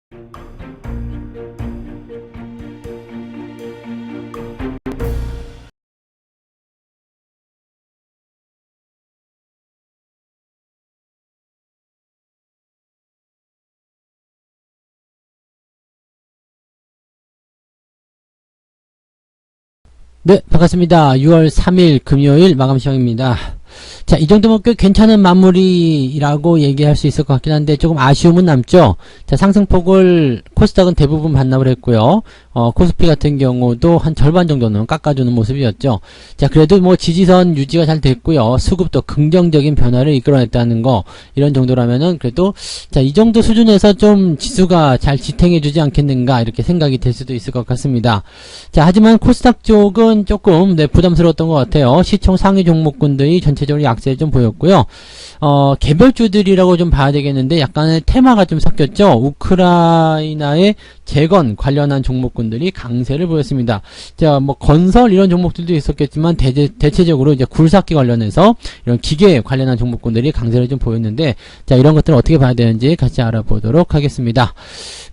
네, 반갑습니다. 6월 3일 금요일 마감 시간입니다. 자, 이 정도면 꽤 괜찮은 마무리라고 얘기할 수 있을 것 같긴 한데 조금 아쉬움은 남죠. 자, 상승폭을 코스닥은 대부분 반납을 했고요. 코스피 같은 경우도 한 절반 정도는 깎아주는 모습이었죠. 자, 그래도 뭐 지지선 유지가 잘 됐고요. 수급도 긍정적인 변화를 이끌어냈다는 거, 이런 정도라면은 그래도 자, 이 정도 수준에서 좀 지수가 잘 지탱해주지 않겠는가 이렇게 생각이 될 수도 있을 것 같습니다. 자, 하지만 코스닥 쪽은 조금 부담스러웠던 것 같아요. 시총 상위 종목군들이 전체적으로 약세를 좀 보였고요. 개별주들이라고 좀 봐야 되겠는데 약간의 테마가 좀 섞였죠. 우크라이나의 재건 관련한 종목군들이 강세를 보였습니다. 자, 뭐 건설 이런 종목들도 있었겠지만 대체적으로 이제 굴삭기 관련해서 이런 기계 관련한 종목군들이 강세를 좀 보였는데, 자, 이런 것들을 어떻게 봐야 되는지 같이 알아보도록 하겠습니다.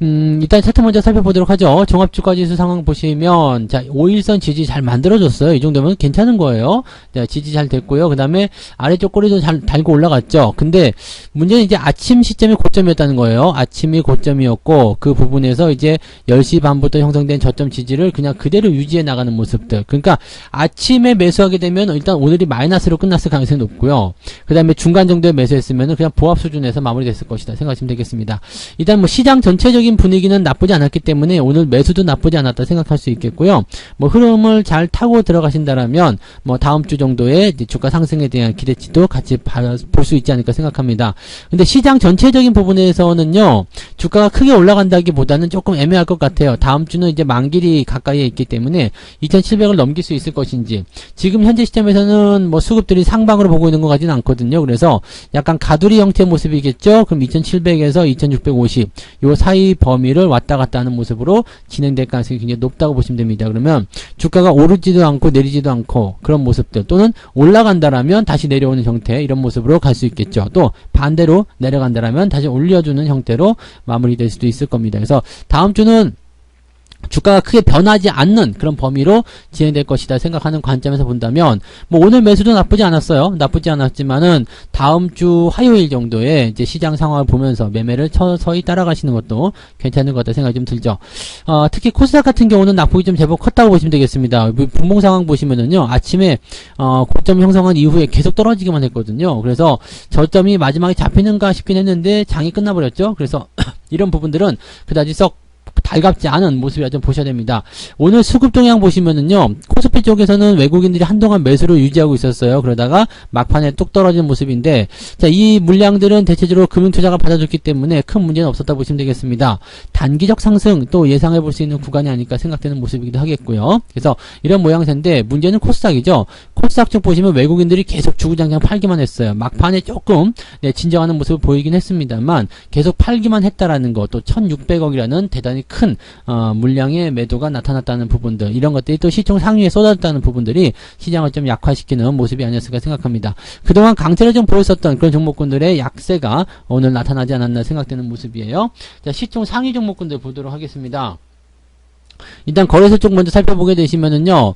일단 차트 먼저 살펴보도록 하죠. 종합주가지수 상황 보시면, 자, 5일선 지지 잘 만들어줬어요. 이 정도면 괜찮은 거예요. 자, 지지 잘 됐고요. 그 다음에 아래쪽 꼬리도 잘 달고 올라갔죠. 근데 문제는 이제 아침 시점이 고점이었다는 거예요. 아침이 고점이었고 그 부분에서 이제 10시 반부터 형성된 저점 지지를 그냥 그대로 유지해 나가는 모습들. 그러니까 아침에 매수하게 되면 일단 오늘이 마이너스로 끝났을 가능성이 높고요. 그 다음에 중간 정도에 매수했으면 그냥 보합 수준에서 마무리됐을 것이다 생각하시면 되겠습니다. 일단 뭐 시장 전체적인 분위기는 나쁘지 않았기 때문에 오늘 매수도 나쁘지 않았다 생각할 수 있겠고요. 뭐 흐름을 잘 타고 들어가신다라면 뭐 다음 주 정도에 이제 주가 상승에 대한 기대치도 같이 볼 수 있지 않을까 생각합니다. 근데 시장 전체적인 부분에서는요, 주가가 크게 올라간다기보다는 조금 애매할 것 같아요. 다음 주는 이제 만길이 가까이에 있기 때문에 2700을 넘길 수 있을 것인지, 지금 현재 시점에서는 뭐 수급들이 상방으로 보고 있는 것 같지는 않거든요. 그래서 약간 가두리 형태의 모습이겠죠. 그럼 2700에서 2650 요 사이 범위를 왔다 갔다 하는 모습으로 진행될 가능성이 굉장히 높다고 보시면 됩니다. 그러면 주가가 오르지도 않고 내리지도 않고 그런 모습들, 또는 올라간다라면 다시 내려오는 형태, 이런 모습으로 갈 수 있겠죠. 또 반대로 내려간다라면 다시 올려주는 형태로 마무리될 수도 있을 겁니다. 그래서 다음 주는 주가가 크게 변하지 않는 그런 범위로 진행될 것이다 생각하는 관점에서 본다면, 뭐 오늘 매수도 나쁘지 않았어요. 나쁘지 않았지만은 다음 주 화요일 정도에 이제 시장 상황을 보면서 매매를 서서히 따라가시는 것도 괜찮은 것 같다 생각이 좀 들죠. 특히 코스닥 같은 경우는 낙폭이 좀 제법 컸다고 보시면 되겠습니다. 분봉 상황 보시면은요, 아침에 고점 형성한 이후에 계속 떨어지기만 했거든요. 그래서 저점이 마지막에 잡히는가 싶긴 했는데 장이 끝나버렸죠. 그래서 이런 부분들은 그다지 썩 달갑지 않은 모습이라 좀 보셔야 됩니다. 오늘 수급 동향 보시면은요, 코스피 쪽에서는 외국인들이 한동안 매수를 유지하고 있었어요. 그러다가 막판에 뚝 떨어지는 모습인데, 자, 이 물량들은 대체적으로 금융투자가 받아줬기 때문에 큰 문제는 없었다 보시면 되겠습니다. 단기적 상승 또 예상해 볼 수 있는 구간이 아닐까 생각되는 모습이기도 하겠고요. 그래서 이런 모양새인데, 문제는 코스닥이죠. 코스닥 쪽 보시면 외국인들이 계속 주구장창 팔기만 했어요. 막판에 조금 진정하는 모습을 보이긴 했습니다만 계속 팔기만 했다라는 것, 또 1600억이라는 대단히 큰 물량의 매도가 나타났다는 부분들, 이런 것들이 또 시총 상위에 쏟아졌다는 부분들이 시장을 좀 약화시키는 모습이 아니었을까 생각합니다. 그동안 강세를 좀 보였었던 그런 종목군들의 약세가 오늘 나타나지 않았나 생각되는 모습이에요. 자, 시총 상위 종목군들 보도록 하겠습니다. 일단 거래소 쪽 먼저 살펴보게 되시면은요,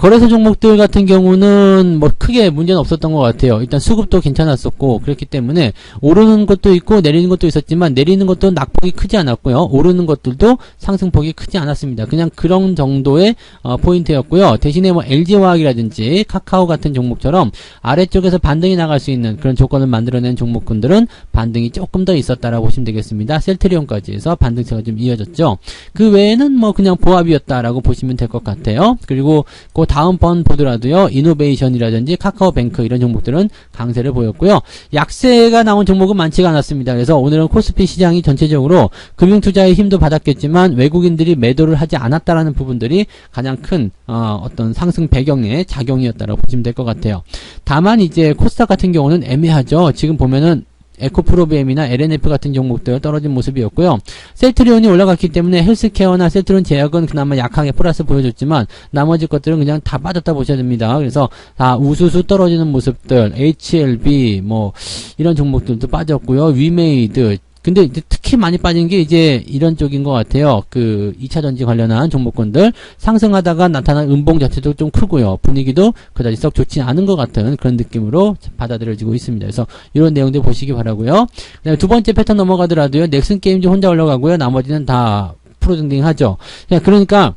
거래소 종목들 같은 경우는 뭐 크게 문제는 없었던 것 같아요. 일단 수급도 괜찮았었고, 그렇기 때문에 오르는 것도 있고 내리는 것도 있었지만, 내리는 것도 낙폭이 크지 않았고요, 오르는 것들도 상승폭이 크지 않았습니다. 그냥 그런 정도의 포인트였고요. 대신에 뭐 LG화학이라든지 카카오 같은 종목처럼 아래쪽에서 반등이 나갈 수 있는 그런 조건을 만들어낸 종목군들은 반등이 조금 더 있었다라고 보시면 되겠습니다. 셀트리온까지 해서 반등세가 좀 이어졌죠. 그 외에는 뭐 그냥 보합이었다라고 보시면 될 것 같아요. 그리고 그 다음번 보더라도요, 이노베이션이라든지 카카오뱅크 이런 종목들은 강세를 보였고요. 약세가 나온 종목은 많지가 않았습니다. 그래서 오늘은 코스피 시장이 전체적으로 금융투자의 힘도 받았겠지만 외국인들이 매도를 하지 않았다라는 부분들이 가장 큰 어떤 상승 배경의 작용이었다라고 보시면 될 것 같아요. 다만 이제 코스닥 같은 경우는 애매하죠. 지금 보면은 에코프로비엠이나 LNF 같은 종목들 떨어진 모습이었고요. 셀트리온이 올라갔기 때문에 헬스케어나 셀트리온 제약은 그나마 약하게 플러스 보여줬지만 나머지 것들은 그냥 다 빠졌다 보셔야 됩니다. 그래서 다 우수수 떨어지는 모습들, HLB 뭐 이런 종목들도 빠졌고요. 위메이드, 근데 이제 특히 많이 빠진 게 이제 이런 쪽인 것 같아요. 그 2차 전지 관련한 종목군들 상승하다가 나타난 음봉 자체도 좀 크고요. 분위기도 그다지 썩 좋지 않은 것 같은 그런 느낌으로 받아들여지고 있습니다. 그래서 이런 내용들 보시기 바라고요. 그다음에 두 번째 패턴 넘어가더라도요. 넥슨 게임즈 혼자 올라가고요. 나머지는 다 프로등등 하죠. 그러니까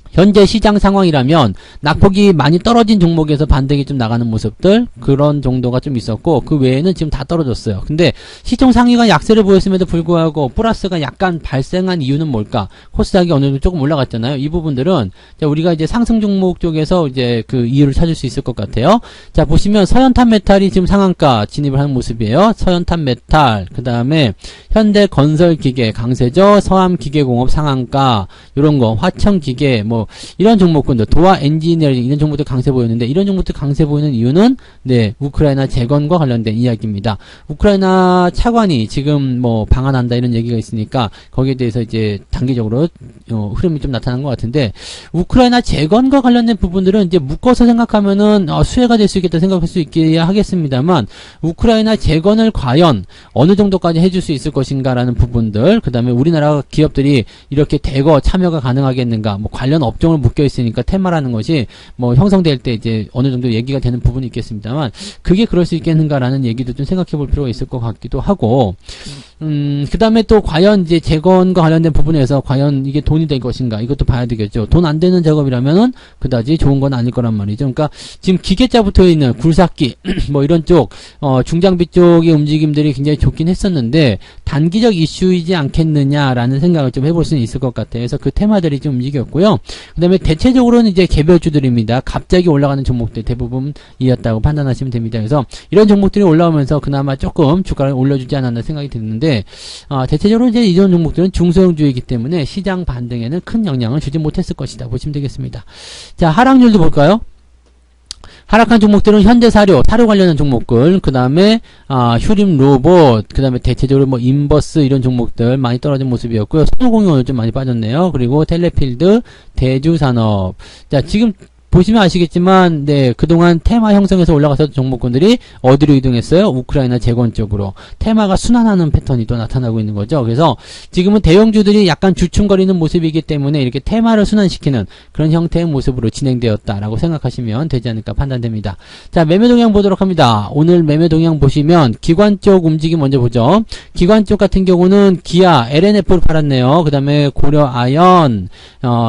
현재 시장 상황이라면 낙폭이 많이 떨어진 종목에서 반등이 좀 나가는 모습들 그런 정도가 좀 있었고 그 외에는 지금 다 떨어졌어요. 근데 시총 상위가 약세를 보였음에도 불구하고 플러스가 약간 발생한 이유는 뭘까? 코스닥이 어느 정도 조금 올라갔잖아요. 이 부분들은 우리가 이제 상승 종목 쪽에서 이제 그 이유를 찾을 수 있을 것 같아요. 자, 보시면 서현탄 메탈이 지금 상한가 진입을 하는 모습이에요. 서현탄 메탈, 그 다음에 현대건설기계 강세죠. 서암기계공업 상한가, 요런 거, 화청기계, 뭐 이런 종목군들, 도화 엔지니어링 이런 종목들 강세 보였는데 이런 종목들 강세 보이는 이유는 네, 우크라이나 재건과 관련된 이야기입니다. 우크라이나 차관이 지금 뭐 방한한다 이런 얘기가 있으니까 거기에 대해서 이제 단기적으로 흐름이 좀 나타난 것 같은데 우크라이나 재건과 관련된 부분들은 이제 묶어서 생각하면은 수혜가 될 수 있겠다 생각할 수 있게 하겠습니다만 우크라이나 재건을 과연 어느 정도까지 해줄 수 있을 것인가라는 부분들, 그 다음에 우리나라 기업들이 이렇게 대거 참여가 가능하겠는가, 뭐 관련 업종을 묶여 있으니까 테마라는 것이 뭐 형성될 때 이제 어느 정도 얘기가 되는 부분이 있겠습니다만 그게 그럴 수 있겠는가라는 얘기도 좀 생각해 볼 필요가 있을 것 같기도 하고, 그 다음에 또 과연 이제 재건과 관련된 부분에서 과연 이게 돈이 될 것인가 이것도 봐야 되겠죠. 돈 안 되는 작업이라면은 그다지 좋은 건 아닐 거란 말이죠. 그러니까 지금 기계자 붙어 있는 굴삭기 뭐 이런 쪽 중장비 쪽의 움직임들이 굉장히 좋긴 했었는데 단기적 이슈이지 않겠느냐라는 생각을 좀 해볼 수는 있을 것 같아요. 그래서 그 테마들이 좀 움직였고요. 그 다음에 대체적으로는 이제 개별주들입니다. 갑자기 올라가는 종목들 대부분이었다고 판단하시면 됩니다. 그래서 이런 종목들이 올라오면서 그나마 조금 주가를 올려주지 않았나 생각이 드는데 대체적으로 이제 이런 종목들은 중소형주이기 때문에 시장 반등에는 큰 영향을 주지 못했을 것이다 보시면 되겠습니다. 자, 하락률도 볼까요? 하락한 종목들은 현대사료, 사료 관련한 종목들, 그 다음에 휴림로봇, 그 다음에 대체적으로 뭐 인버스 이런 종목들 많이 떨어진 모습이었고요. 선호공유 오늘 좀 많이 빠졌네요. 그리고 텔레필드, 대주산업. 자, 지금 보시면 아시겠지만, 네, 그동안 테마 형성해서 올라갔던 종목군들이 어디로 이동했어요? 우크라이나 재건 쪽으로. 테마가 순환하는 패턴이 또 나타나고 있는 거죠. 그래서 지금은 대형주들이 약간 주춤거리는 모습이기 때문에 이렇게 테마를 순환시키는 그런 형태의 모습으로 진행되었다라고 생각하시면 되지 않을까 판단됩니다. 자, 매매 동향 보도록 합니다. 오늘 매매 동향 보시면 기관 쪽 움직임 먼저 보죠. 기관 쪽 같은 경우는 기아, LNF를 팔았네요. 그 다음에 고려아연,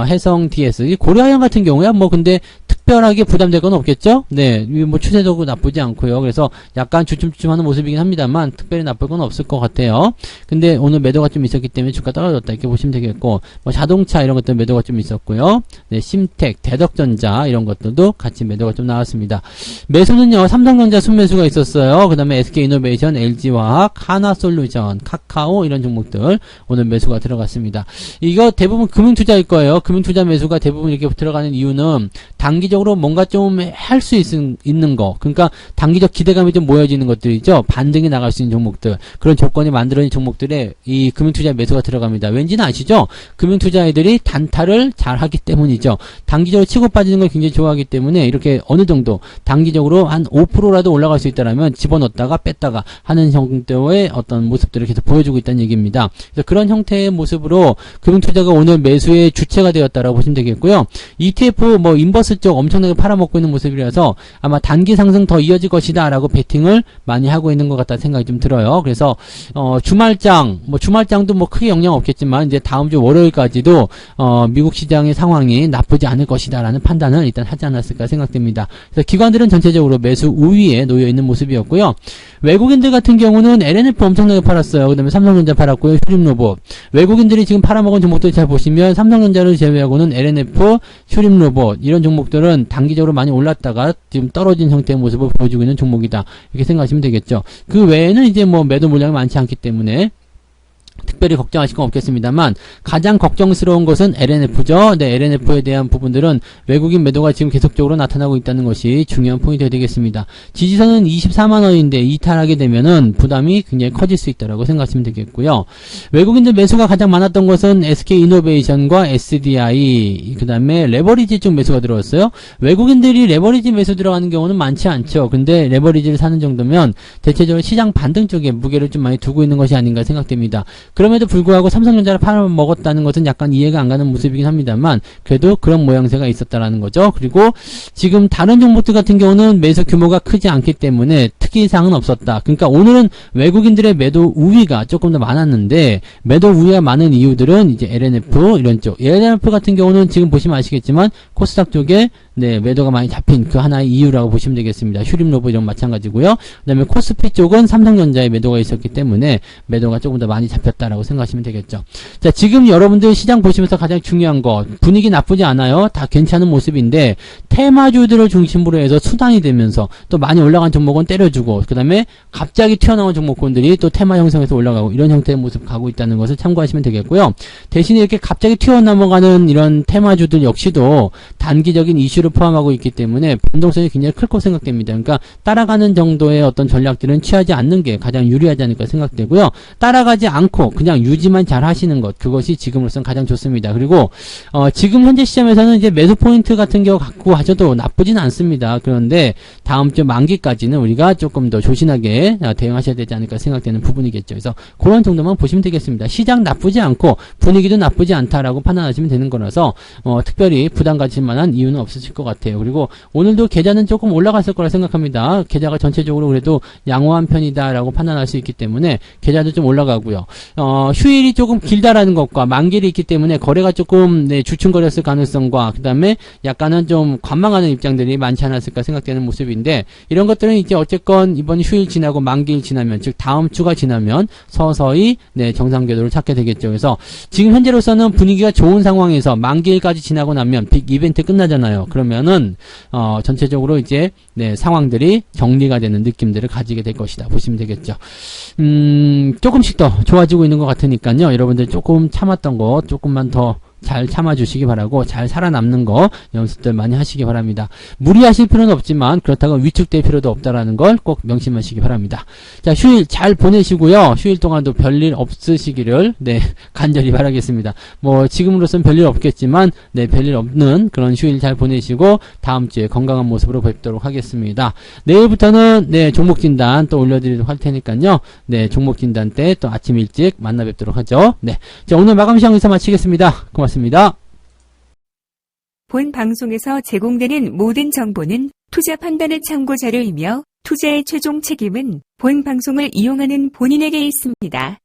해성 DS. 고려아연 같은 경우야 뭐 근데 특별하게 부담될 건 없겠죠? 네, 뭐 추세도 나쁘지 않고요. 그래서 약간 주춤주춤하는 모습이긴 합니다만 특별히 나쁠 건 없을 것 같아요. 근데 오늘 매도가 좀 있었기 때문에 주가 떨어졌다 이렇게 보시면 되겠고, 뭐 자동차 이런 것들 매도가 좀 있었고요. 네, 심텍, 대덕전자 이런 것들도 같이 매도가 좀 나왔습니다. 매수는요, 삼성전자 순매수가 있었어요. 그 다음에 SK이노베이션, LG화학, 하나솔루션, 카카오 이런 종목들 오늘 매수가 들어갔습니다. 이거 대부분 금융투자일 거예요. 금융투자 매수가 대부분 이렇게 들어가는 이유는 단기적으로 뭔가 좀 할 수 있는 거, 그러니까 단기적 기대감이 좀 모여지는 것들이죠. 반등이 나갈 수 있는 종목들, 그런 조건이 만들어진 종목들에 이 금융투자 매수가 들어갑니다. 왠지는 아시죠? 금융투자애들이 단타를 잘 하기 때문이죠. 단기적으로 치고 빠지는 걸 굉장히 좋아하기 때문에 이렇게 어느 정도 단기적으로 한 5%라도 올라갈 수 있다라면 집어넣었다가 뺐다가 하는 정도의 어떤 모습들을 계속 보여주고 있다는 얘기입니다. 그래서 그런 형태의 모습으로 금융투자가 오늘 매수의 주체가 되었다라고 보시면 되겠고요. ETF 뭐 인버스 쪽 엄청나게 팔아먹고 있는 모습이라서 아마 단기 상승 더 이어질 것이다 라고 베팅을 많이 하고 있는 것 같다는 생각이 좀 들어요. 그래서 주말장도 뭐 크게 영향 없겠지만 이제 다음 주 월요일까지도 미국 시장의 상황이 나쁘지 않을 것이다 라는 판단을 일단 하지 않았을까 생각됩니다. 그래서 기관들은 전체적으로 매수 우위에 놓여 있는 모습이었고요. 외국인들 같은 경우는 LNF 엄청나게 팔았어요. 그 다음에 삼성전자 팔았고요. 휴림로봇. 외국인들이 지금 팔아먹은 종목들 잘 보시면 삼성전자를 제외하고는 LNF, 휴림로봇 이런 종목들은 단기적으로 많이 올랐다가 지금 떨어진 형태의 모습을 보여주고 있는 종목이다. 이렇게 생각하시면 되겠죠. 그 외에는 이제 뭐 매도 물량이 많지 않기 때문에 특별히 걱정하실 건 없겠습니다만 가장 걱정스러운 것은 LNF죠. 네, LNF에 대한 부분들은 외국인 매도가 지금 계속적으로 나타나고 있다는 것이 중요한 포인트가 되겠습니다. 지지선은 24만원인데 이탈하게 되면은 부담이 굉장히 커질 수 있다고 생각하시면 되겠고요. 외국인들 매수가 가장 많았던 것은 SK이노베이션과 SDI, 그 다음에 레버리지 쪽 매수가 들어왔어요. 외국인들이 레버리지 매수 들어가는 경우는 많지 않죠. 근데 레버리지를 사는 정도면 대체적으로 시장 반등 쪽에 무게를 좀 많이 두고 있는 것이 아닌가 생각됩니다. 그럼에도 불구하고 삼성전자를 팔아먹었다는 것은 약간 이해가 안 가는 모습이긴 합니다만 그래도 그런 모양새가 있었다라는 거죠. 그리고 지금 다른 종목들 같은 경우는 매수 규모가 크지 않기 때문에 특이사항은 없었다. 그러니까 오늘은 외국인들의 매도 우위가 조금 더 많았는데 매도 우위가 많은 이유들은 이제 LNF 이런 쪽. LNF 같은 경우는 지금 보시면 아시겠지만 코스닥 쪽에 네, 매도가 많이 잡힌 그 하나의 이유라고 보시면 되겠습니다. 휴림로브 이런 마찬가지고요. 그 다음에 코스피 쪽은 삼성전자에 매도가 있었기 때문에 매도가 조금 더 많이 잡혔다라고 생각하시면 되겠죠. 자, 지금 여러분들 시장 보시면서 가장 중요한 거, 분위기 나쁘지 않아요. 다 괜찮은 모습인데 테마주들을 중심으로 해서 수단이 되면서 또 많이 올라간 종목은 때려주고 그 다음에 갑자기 튀어나온 종목군들이 또 테마 형성해서 올라가고 이런 형태의 모습 가고 있다는 것을 참고하시면 되겠고요. 대신에 이렇게 갑자기 튀어나가는 이런 테마주들 역시도 단기적인 이슈를 포함하고 있기 때문에 변동성이 굉장히 클 거 생각됩니다. 그러니까 따라가는 정도의 어떤 전략들은 취하지 않는 게 가장 유리하지 않을까 생각되고요. 따라가지 않고 그냥 유지만 잘 하시는 것, 그것이 지금으로서는 가장 좋습니다. 그리고 지금 현재 시점에서는 이제 매수 포인트 같은 경우 갖고 하셔도 나쁘진 않습니다. 그런데 다음 주 만기까지는 우리가 조금 더 조신하게 대응하셔야 되지 않을까 생각되는 부분이겠죠. 그래서 그런 정도만 보시면 되겠습니다. 시장 나쁘지 않고 분위기도 나쁘지 않다라고 판단하시면 되는 거라서 특별히 부담 가질 만한 이유는 없으실 것 같아요. 그리고 오늘도 계좌는 조금 올라갔을 거라 생각합니다. 계좌가 전체적으로 그래도 양호한 편이다라고 판단할 수 있기 때문에 계좌도 좀 올라가고요. 휴일이 조금 길다라는 것과 만기일이 있기 때문에 거래가 조금 주춤거렸을 가능성과 그 다음에 약간은 좀 관망하는 입장들이 많지 않았을까 생각되는 모습인데 이런 것들은 이제 어쨌건 이번 휴일 지나고 만기일 지나면 즉 다음 주가 지나면 서서히 정상 궤도를 찾게 되겠죠. 그래서 지금 현재로서는 분위기가 좋은 상황에서 만기일까지 지나고 나면 빅 이벤트 끝나잖아요. 그러면은 전체적으로 이제 상황들이 정리가 되는 느낌들을 가지게 될 것이다 보시면 되겠죠. 조금씩 더 좋아지고 있는 것 같으니까요. 여러분들 조금 참았던 거 조금만 더 잘 참아주시기 바라고 잘 살아남는 거 연습들 많이 하시기 바랍니다. 무리하실 필요는 없지만 그렇다고 위축될 필요도 없다라는 걸 꼭 명심하시기 바랍니다. 자, 휴일 잘 보내시고요. 휴일 동안도 별일 없으시기를 간절히 바라겠습니다. 뭐 지금으로선 별일 없겠지만 별일 없는 그런 휴일 잘 보내시고 다음 주에 건강한 모습으로 뵙도록 하겠습니다. 내일부터는 종목 진단 또 올려드리도록 할 테니까요. 종목 진단 때 또 아침 일찍 만나 뵙도록 하죠. 자, 오늘 마감 시간 여기서 마치겠습니다. 고맙습니다. 본 방송에서 제공되는 모든 정보는 투자 판단의 참고 자료이며 투자의 최종 책임은 본 방송을 이용하는 본인에게 있습니다.